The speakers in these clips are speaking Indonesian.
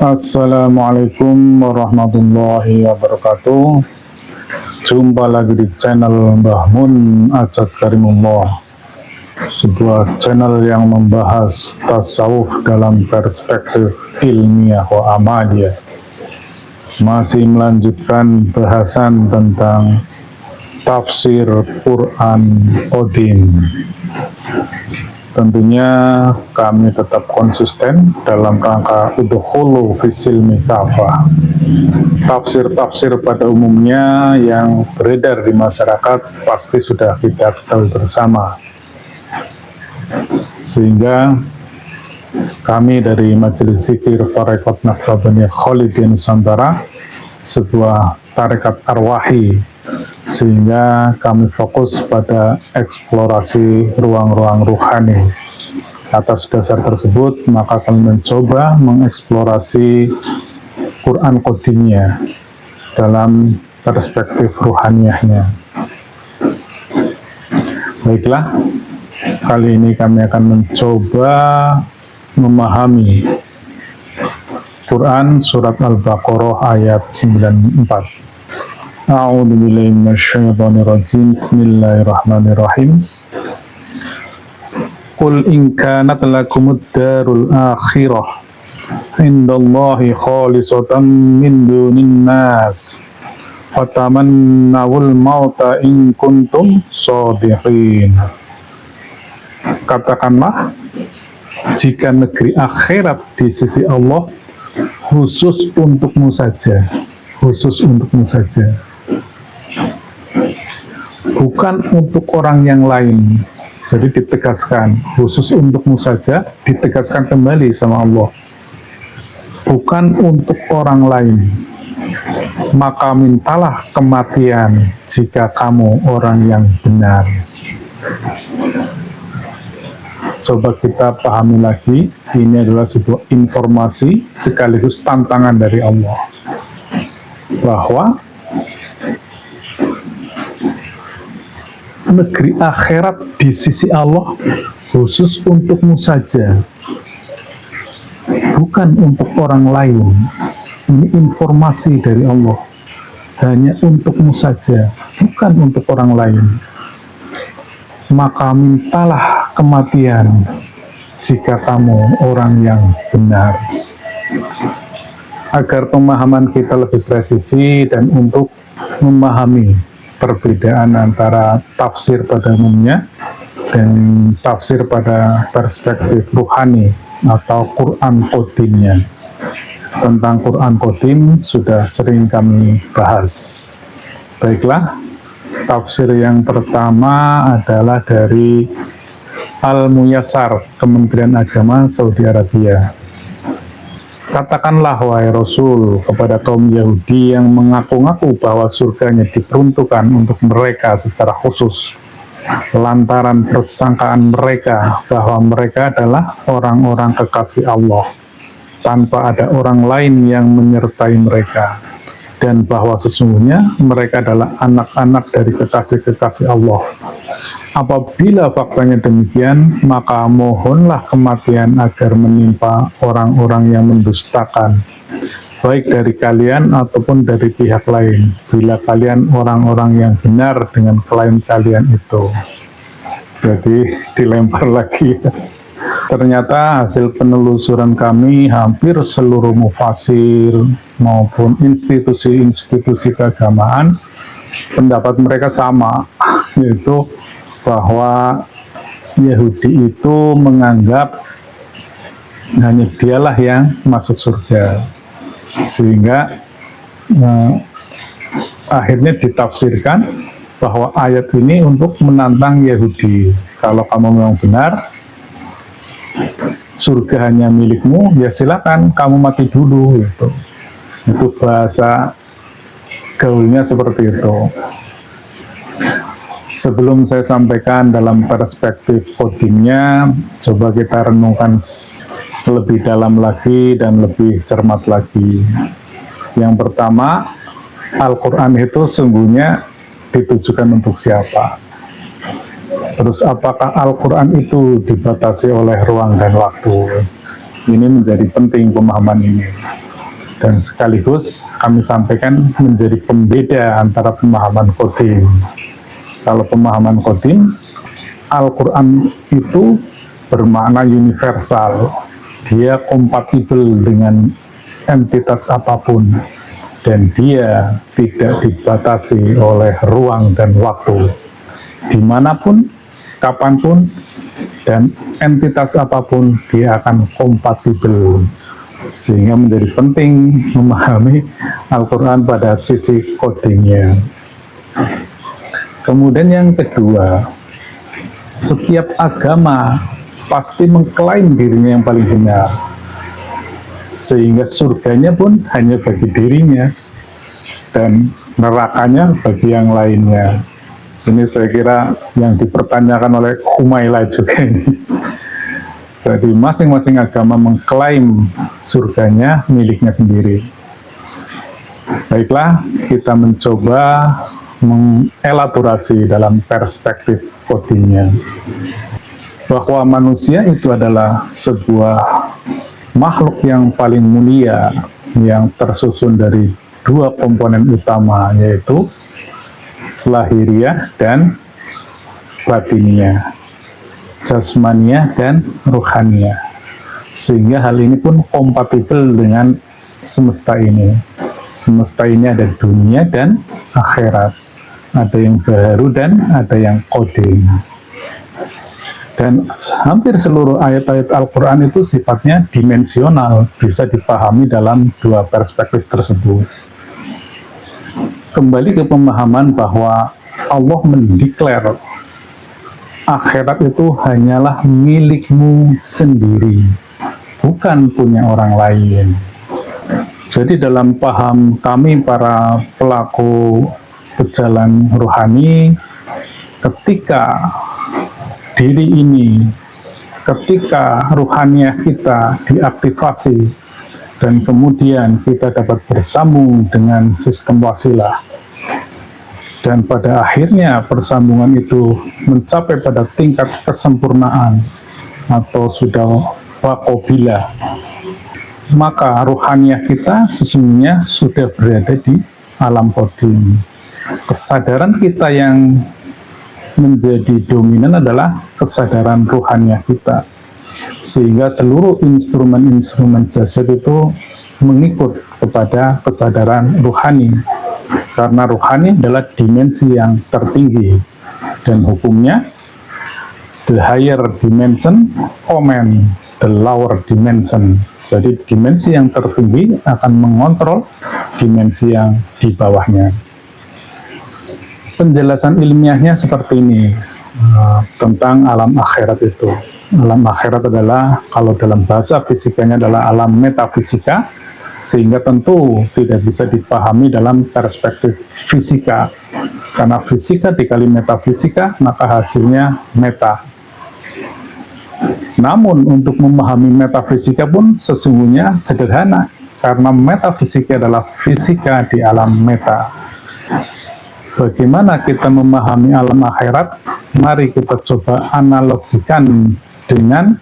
Assalamualaikum warahmatullahi wabarakatuh. Jumpa lagi di channel Mbah Mun Ajat Karimullah, sebuah channel yang membahas tasawuf dalam perspektif ilmiah wa amaliyah. Masih melanjutkan bahasan tentang tafsir Quran Qadim. Tentunya kami tetap konsisten dalam rangka udkhulu fisilmi kafah. Tafsir-tafsir pada umumnya yang beredar di masyarakat pasti sudah kita ketahui bersama. Sehingga kami dari Majelis Zikir Tarekat Naksabandiyah Khalidiyah Nusantara, sebuah tarekat arwahi, sehingga kami fokus pada eksplorasi ruang-ruang ruhani. Atas dasar tersebut, maka kami mencoba mengeksplorasi Quran Qadimnya dalam perspektif ruhaniyahnya. Baiklah, kali ini kami akan mencoba memahami Quran Surat Al-Baqarah ayat 94. A'udzu billahi minasyaitonir rajim. Bismillahirrahmanirrahim. Qul in kanat lakumud darul akhirah indallahi khalisatan min dunin nas fatamannawul mauta in kuntum shadiqin. Katakanlah, jika negeri akhirat di sisi Allah khusus untukmu saja, khusus untukmu saja, bukan untuk orang yang lain. Jadi ditegaskan, khusus untukmu saja, ditegaskan kembali sama Allah, bukan untuk orang lain. Maka mintalah kematian jika kamu orang yang benar. Coba kita pahami lagi, ini adalah sebuah informasi sekaligus tantangan dari Allah, bahwa negeri akhirat di sisi Allah khusus untukmu saja, bukan untuk orang lain. Ini informasi dari Allah, hanya untukmu saja, bukan untuk orang lain. Maka mintalah kematian jika kamu orang yang benar. Agar pemahaman kita lebih presisi dan untuk memahami perbedaan antara tafsir pada umumnya dan tafsir pada perspektif ruhani atau Quran Qadimnya. Tentang Quran Qadim sudah sering kami bahas. Baiklah, tafsir yang pertama adalah dari Al-Muyassar, Kementerian Agama Saudi Arabia. Katakanlah, wahai Rasul, kepada kaum Yahudi yang mengaku-ngaku bahwa surganya diperuntukkan untuk mereka secara khusus, lantaran persangkaan mereka bahwa mereka adalah orang-orang kekasih Allah, tanpa ada orang lain yang menyertai mereka, dan bahwa sesungguhnya mereka adalah anak-anak dari kekasih-kekasih Allah. Apabila faktanya demikian, maka mohonlah kematian agar menimpa orang-orang yang mendustakan, baik dari kalian ataupun dari pihak lain, bila kalian orang-orang yang benar dengan klaim kalian itu. Jadi dilempar lagi. Ternyata hasil penelusuran kami, hampir seluruh mufasir maupun institusi-institusi keagamaan, pendapat mereka sama, yaitu bahwa Yahudi itu menganggap hanya dialah yang masuk surga, sehingga akhirnya ditafsirkan bahwa ayat ini untuk menantang Yahudi. Kalau kamu memang benar, surga hanya milikmu, ya silakan kamu mati dulu, gitu. Itu bahasa gaulnya seperti itu. Sebelum saya sampaikan dalam perspektif Qadimnya, coba kita renungkan lebih dalam lagi dan lebih cermat lagi. Yang pertama, Al-Quran itu sungguhnya ditujukan untuk siapa? Terus apakah Al-Quran itu dibatasi oleh ruang dan waktu? Ini menjadi penting pemahaman ini. dan sekaligus kami sampaikan menjadi pembeda antara pemahaman Qadim. Kalau pemahaman Qadim, Al-Quran itu bermakna universal, dia kompatibel dengan entitas apapun, dan dia tidak dibatasi oleh ruang dan waktu, dimanapun, kapanpun, dan entitas apapun dia akan kompatibel. Sehingga menjadi penting memahami Al-Quran pada sisi kodingnya. Kemudian yang kedua, setiap agama pasti mengklaim dirinya yang paling benar, sehingga surganya pun hanya bagi dirinya dan nerakanya bagi yang lainnya. Ini saya kira yang dipertanyakan oleh Humaila juga ini. Jadi masing-masing agama mengklaim surganya miliknya sendiri. Baiklah, kita mencoba mengelaborasi dalam perspektif kodingnya, bahwa manusia itu adalah sebuah makhluk yang paling mulia, yang tersusun dari dua komponen utama, yaitu lahiriah dan batiniah, jasmaniah dan ruhaniah. Sehingga hal ini pun kompatibel dengan semesta ini. Semesta ini ada dunia dan akhirat, ada yang baru dan ada yang qadim. Dan hampir seluruh ayat-ayat Al-Quran itu sifatnya dimensional, bisa dipahami dalam dua perspektif tersebut. Kembali ke pemahaman bahwa Allah mendeklar akhirat itu hanyalah milikmu sendiri, bukan punya orang lain. Jadi dalam paham kami para pelaku pejalan rohani, ketika diri ini, ketika ruhaniah kita diaktifasi dan kemudian kita dapat bersambung dengan sistem wasilah, dan pada akhirnya persambungan itu mencapai pada tingkat kesempurnaan atau sudah waqobila, maka ruhaniah kita sesungguhnya sudah berada di alam qadim. Kesadaran kita yang menjadi dominan adalah kesadaran ruhaniah kita, sehingga seluruh instrumen-instrumen jasad itu mengikut kepada kesadaran ruhani, karena ruhani adalah dimensi yang tertinggi, dan hukumnya the higher dimension command the lower dimension. Jadi dimensi yang tertinggi akan mengontrol dimensi yang di bawahnya. Penjelasan ilmiahnya seperti ini tentang alam akhirat itu. Alam akhirat adalah, kalau dalam bahasa fisikanya adalah alam metafisika, sehingga tentu tidak bisa dipahami dalam perspektif fisika. Karena fisika dikali metafisika, maka hasilnya meta. Namun untuk memahami metafisika pun sesungguhnya sederhana, karena metafisika adalah fisika di alam meta. Bagaimana kita memahami alam akhirat? Mari kita coba analogikan dengan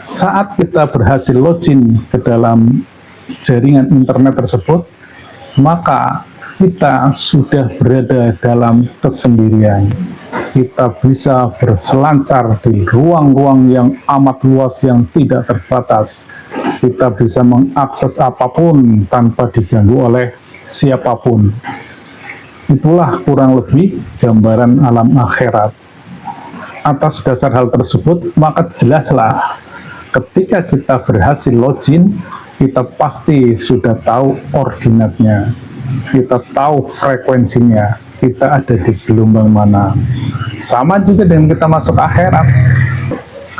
saat kita berhasil login ke dalam jaringan internet tersebut, maka kita sudah berada dalam kesendirian. Kita bisa berselancar di ruang-ruang yang amat luas yang tidak terbatas. Kita bisa mengakses apapun tanpa diganggu oleh siapapun. Itulah kurang lebih gambaran alam akhirat. Atas dasar hal tersebut, maka jelaslah ketika kita berhasil login, kita pasti sudah tahu ordinatnya, kita tahu frekuensinya, kita ada di gelombang mana. Sama juga dengan kita masuk akhirat,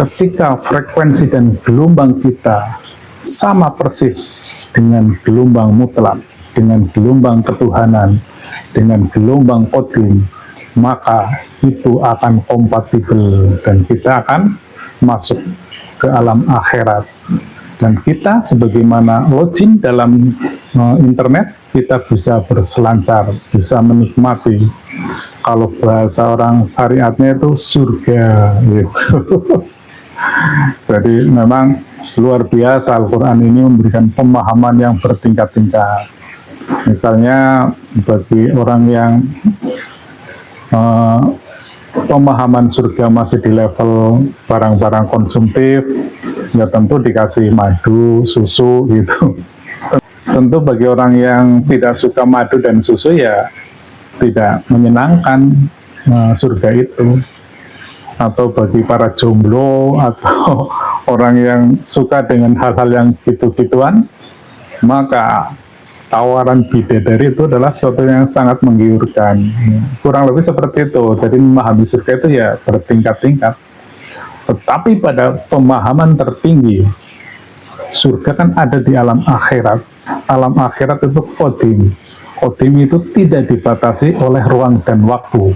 ketika frekuensi dan gelombang kita sama persis dengan gelombang mutlak, dengan gelombang ketuhanan, dengan gelombang qadim, maka itu akan kompatibel dan kita akan masuk ke alam akhirat. Dan kita sebagaimana login dalam internet, kita bisa berselancar, bisa menikmati. Kalau bahasa orang syariatnya itu surga gitu. Jadi memang luar biasa. Al-Quran ini memberikan pemahaman yang bertingkat-tingkat. Misalnya bagi orang yang pemahaman surga masih di level barang-barang konsumtif, ya tentu dikasih madu, susu gitu. Tentu bagi orang yang tidak suka madu dan susu ya tidak menyenangkan surga itu. Atau bagi para jomblo atau orang yang suka dengan hal-hal yang gitu-gituan, maka tawaran bidadari itu adalah sesuatu yang sangat menggiurkan. Kurang lebih seperti itu. Jadi memahami surga itu ya bertingkat-tingkat. Tetapi pada pemahaman tertinggi, surga kan ada di alam akhirat. Alam akhirat itu qadim. Qadim itu tidak dibatasi oleh ruang dan waktu.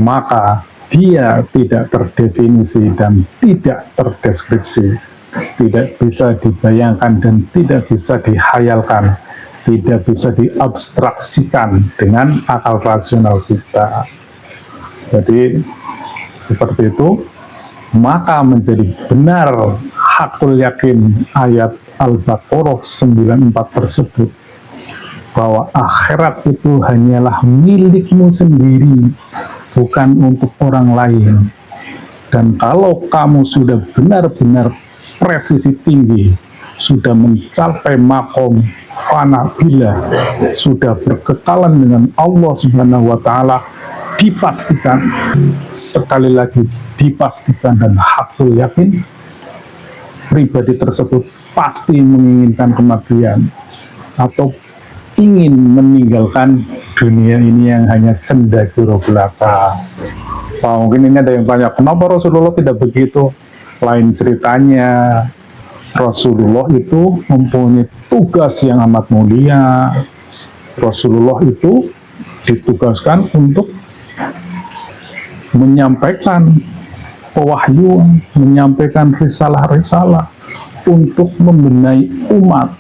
Maka dia tidak terdefinisi dan tidak terdeskripsi, tidak bisa dibayangkan dan tidak bisa dihayalkan, tidak bisa diabstraksikan dengan akal rasional kita. Jadi seperti itu, maka menjadi benar hakul yakin ayat Al-Baqarah 94 tersebut, bahwa akhirat itu hanyalah milikmu sendiri, bukan untuk orang lain. Dan kalau kamu sudah benar-benar presisi tinggi, sudah mencapai makom fana bila, sudah berkekalan dengan Allah Subhanahu wa Ta'ala, dipastikan, sekali lagi dipastikan dan hakul yakin, pribadi tersebut pasti menginginkan kematian atau ingin meninggalkan dunia ini yang hanya senda gurau belaka. Wah, mungkin ini ada yang tanya, kenapa Rasulullah tidak begitu? Lain ceritanya, Rasulullah itu mempunyai tugas yang amat mulia. Rasulullah itu ditugaskan untuk menyampaikan pewahyuan, menyampaikan risalah-risalah untuk membenahi umat.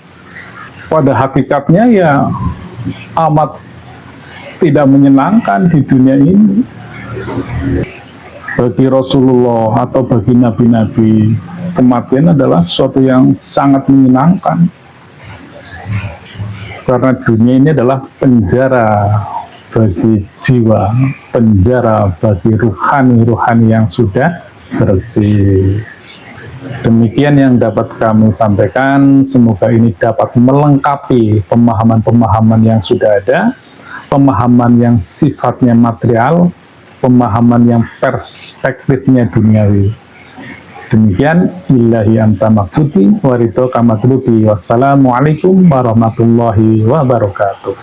Pada hakikatnya ya amat tidak menyenangkan di dunia ini. Bagi Rasulullah atau bagi nabi-nabi, kematian adalah sesuatu yang sangat menyenangkan. Karena dunia ini adalah penjara bagi jiwa, penjara bagi ruhani-ruhani yang sudah bersih. Demikian yang dapat kami sampaikan, semoga ini dapat melengkapi pemahaman-pemahaman yang sudah ada, pemahaman yang sifatnya material, pemahaman yang perspektifnya duniawi. Demikian, billahi anta maksudi, waridho kamatlubi, wassalamualaikum warahmatullahi wabarakatuh.